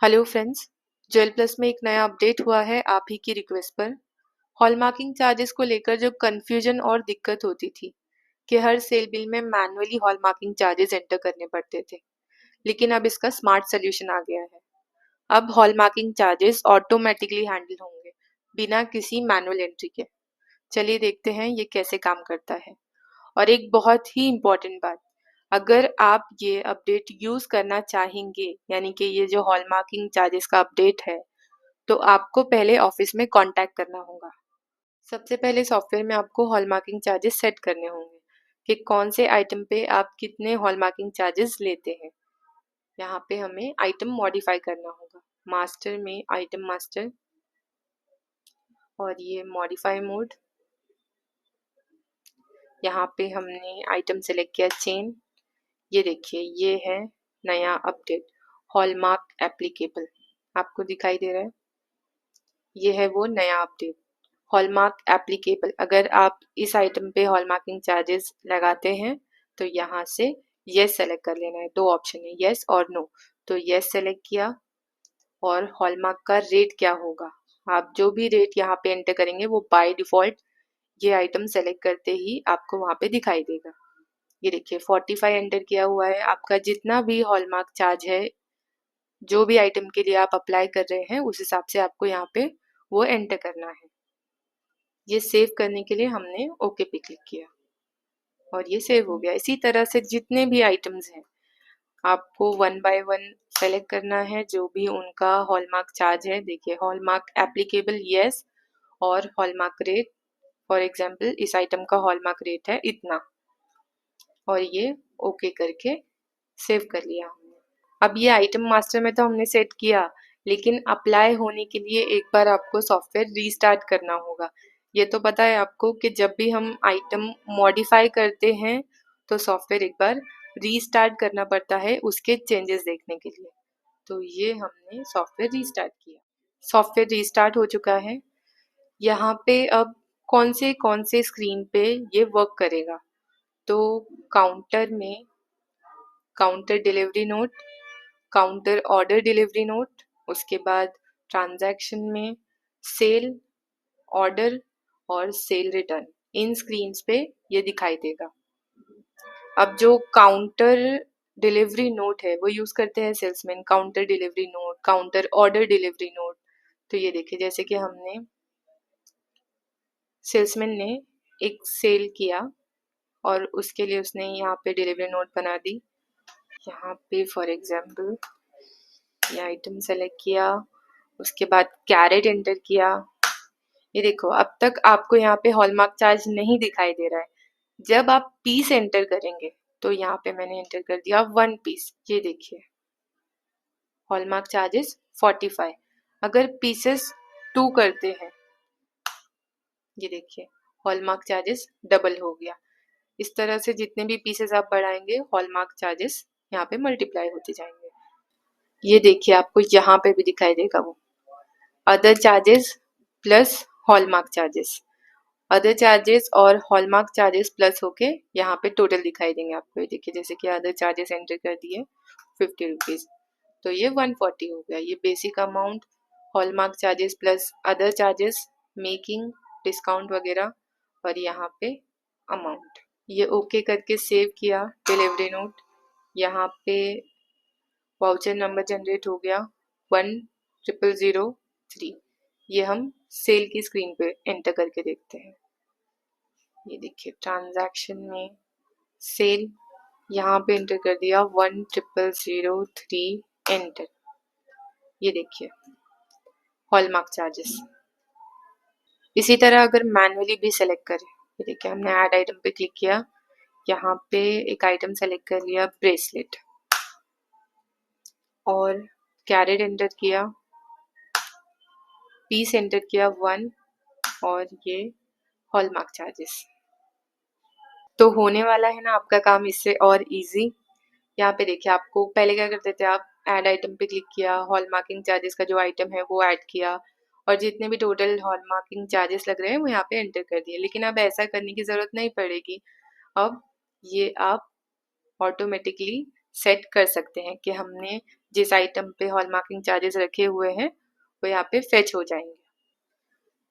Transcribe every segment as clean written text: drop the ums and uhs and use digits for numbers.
Hello friends. Jewel plus में एक नया अपडेट हुआ है आप ही की रिक्वेस्ट पर। हॉलमार्किंग चार्जेस को लेकर जो कन्फ्यूजन और दिक्कत होती थी कि हर सेल बिल में मैनुअली हॉलमार्किंग चार्जेस एंटर करने पड़ते थे, लेकिन अब इसका स्मार्ट सोल्यूशन आ गया है। अब हॉलमार्किंग चार्जेस ऑटोमेटिकली हैंडल होंगे बिना किसी मैनुअल एंट्री के। चलिए देखते हैं ये कैसे काम करता है। और एक बहुत ही इम्पोर्टेंट बात, अगर आप ये अपडेट यूज करना चाहेंगे, यानी कि ये जो हॉलमार्किंग चार्जेस का अपडेट है, तो आपको पहले ऑफिस में कांटेक्ट करना होगा। सबसे पहले सॉफ्टवेयर में आपको हॉलमार्किंग चार्जेस सेट करने होंगे कि कौन से आइटम पे आप कितने हॉलमार्किंग चार्जेस लेते हैं। यहाँ पे हमें आइटम मॉडिफाई करना होगा। मास्टर में आइटम मास्टर और ये मॉडिफाई मोड। यहाँ पे हमने आइटम सेलेक्ट किया चेन। ये देखिए ये है नया अपडेट हॉलमार्क एप्लीकेबल, आपको दिखाई दे रहा है। ये है वो नया अपडेट हॉलमार्क एप्लीकेबल। अगर आप इस आइटम पे हॉलमार्किंग चार्जेस लगाते हैं तो यहाँ से यस सेलेक्ट कर लेना है। दो ऑप्शन है, यस और नो। तो यस सेलेक्ट किया और हॉलमार्क का रेट क्या होगा, आप जो भी रेट यहाँ पे एंटर करेंगे वो बाय डिफॉल्ट ये आइटम सेलेक्ट करते ही आपको वहाँ पे दिखाई देगा। ये देखिए 45 एंटर किया हुआ है। आपका जितना भी हॉलमार्क चार्ज है, जो भी आइटम के लिए आप अप्लाई कर रहे हैं, उस हिसाब से आपको यहाँ पे वो एंटर करना है। ये सेव करने के लिए हमने ओके पे क्लिक किया और ये सेव हो गया। इसी तरह से जितने भी आइटम्स हैं आपको वन बाय वन सेलेक्ट करना है, जो भी उनका हॉलमार्क चार्ज है। देखिए हॉलमार्क एप्लीकेबल यस और हॉलमार्क रेट। फॉर एग्जांपल इस आइटम का हॉलमार्क रेट है इतना और ये ओके करके सेव कर लिया हमने। अब ये आइटम मास्टर में तो हमने सेट किया, लेकिन अप्लाई होने के लिए एक बार आपको सॉफ्टवेयर रीस्टार्ट करना होगा। ये तो पता है आपको कि जब भी हम आइटम मॉडिफाई करते हैं तो सॉफ्टवेयर एक बार रीस्टार्ट करना पड़ता है उसके चेंजेस देखने के लिए। तो ये हमने सॉफ्टवेयर रीस्टार्ट किया। सॉफ्टवेयर रीस्टार्ट हो चुका है। यहाँ पे अब कौन से स्क्रीन पे ये वर्क करेगा, तो काउंटर में counter delivery note, counter order delivery note, उसके बाद ट्रांजैक्शन में सेल, ऑर्डर और सेल रिटर्न, इन स्क्रीन्स पे ये दिखाई देगा। अब जो काउंटर डिलीवरी नोट है वो यूज करते हैं salesman, counter delivery note, counter order delivery note. तो ये देखिए जैसे कि हमने सेल्समैन ने एक सेल किया और उसके लिए उसने यहाँ पे डिलीवरी नोट बना दी। यहाँ पे फॉर एग्जाम्पल ये आइटम सेलेक्ट किया, उसके बाद कैरेट एंटर किया। ये देखो अब तक आपको यहाँ पे हॉलमार्क चार्ज नहीं दिखाई दे रहा है। जब आप पीस एंटर करेंगे तो यहाँ पे मैंने एंटर कर दिया 1 पीस। ये देखिए हॉलमार्क चार्जेस 45। अगर पीसेस 2 करते हैं, ये देखिए हॉलमार्क चार्जेस डबल हो गया। इस तरह से जितने भी पीसेस आप बढ़ाएंगे हॉलमार्क चार्जेस यहाँ पे मल्टीप्लाई होते जाएंगे। ये देखिए आपको यहाँ पे भी दिखाई देगा वो other charges plus hallmark charges. Other charges और हॉलमार्क चार्जेस प्लस होके यहाँ पे टोटल दिखाई देंगे आपको। ये देखिए जैसे कि अदर चार्जेस एंटर कर दिए 50 रुपीज़, तो ये 140 हो गया। ये basic amount, hallmark charges plus other charges, making, discount वगैरह और यहाँ पे अमाउंट। ये ओके करके सेव किया डिलीवरी नोट। यहाँ पे वाउचर नंबर जनरेट हो गया 10003। ये हम सेल की स्क्रीन पे एंटर करके देखते हैं। ये देखिए ट्रांजैक्शन में सेल यहाँ पे एंटर कर दिया 10003 एंटर। ये देखिए हॉलमार्क चार्जेस। इसी तरह अगर मैनुअली भी सेलेक्ट करें, ये देखिए हमने ऐड आइटम पे क्लिक किया, यहाँ पे एक आइटम सेलेक्ट कर लिया ब्रेसलेट और कैरेट एंटर किया, पीस एंटर किया 1 और ये हॉलमार्क चार्जेस। तो होने वाला है ना आपका काम इससे और इजी। यहाँ पे देखिए आपको पहले क्या करते थे, आप ऐड आइटम पे क्लिक किया, हॉलमार्किंग चार्जेस का जो आइटम है वो ऐड किया और जितने भी टोटल हॉलमार्किंग चार्जेस लग रहे हैं वो यहाँ पे एंटर कर दिए। लेकिन अब ऐसा करने की ज़रूरत नहीं पड़ेगी। अब ये आप ऑटोमेटिकली सेट कर सकते हैं कि हमने जिस आइटम पे हॉलमार्किंग चार्जेस रखे हुए हैं वो यहाँ पे फेच हो जाएंगे।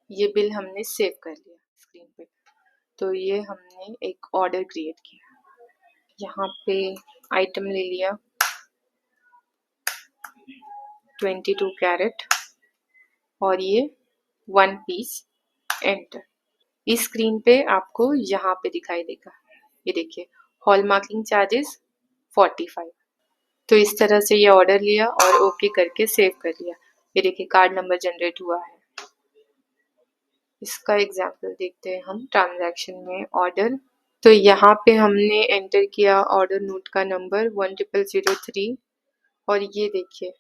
ये बिल हमने सेव कर लिया स्क्रीन पे। तो ये हमने एक ऑर्डर क्रिएट किया। यहाँ पे आइटम ले लिया 22 कैरेट और ये 1 पीस, एंटर। इस स्क्रीन पे आपको यहाँ पे दिखाई देगा, ये देखिए हॉलमार्किंग चार्जेस 45। तो इस तरह से ये ऑर्डर लिया और ओके करके सेव कर लिया। ये देखिए कार्ड नंबर जनरेट हुआ है। इसका एग्जाम्पल देखते हैं हम ट्रांजैक्शन में। ऑर्डर, तो यहाँ पे हमने एंटर किया ऑर्डर नोट का नंबर 1003 और ये देखिए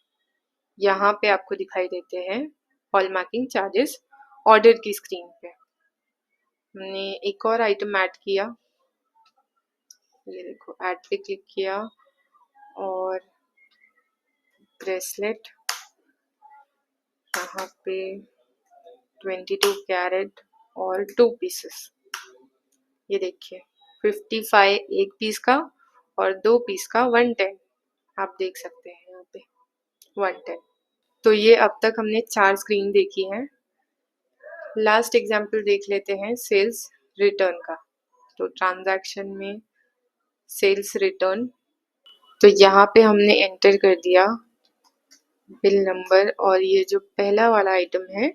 यहाँ पे आपको दिखाई देते हैं हॉलमार्किंग चार्जेस ऑर्डर की स्क्रीन पे। हमने एक और आइटम ऐड किया, ये देखो ऐड पे क्लिक किया और ब्रेसलेट यहाँ पे 22 कैरेट और 2 पीसेस। ये देखिए 55 एक पीस का और 2 पीस का 110, आप देख सकते हैं यहाँ पे 110। तो ये अब तक हमने 4 स्क्रीन देखी हैं। लास्ट एग्जाम्पल देख लेते हैं सेल्स रिटर्न का। तो ट्रांजैक्शन में सेल्स रिटर्न, तो यहाँ पे हमने एंटर कर दिया बिल नंबर और ये जो पहला वाला आइटम है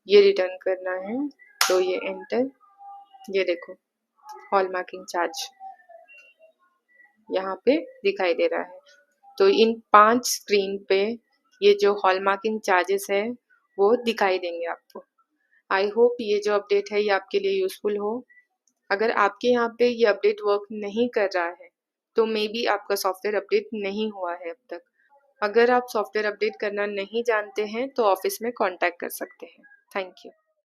ये रिटर्न करना है। तो ये एंटर, ये देखो हॉलमार्किंग चार्ज यहाँ पे दिखाई दे रहा है। तो इन 5 स्क्रीन पे ये जो हॉलमार्किंग चार्जेस है वो दिखाई देंगे आपको। आई होप ये जो अपडेट है ये आपके लिए यूजफुल हो। अगर आपके यहाँ पे ये अपडेट वर्क नहीं कर रहा है तो मे बी आपका सॉफ्टवेयर अपडेट नहीं हुआ है अब तक। अगर आप सॉफ्टवेयर अपडेट करना नहीं जानते हैं तो ऑफिस में कांटेक्ट कर सकते हैं। Thank you.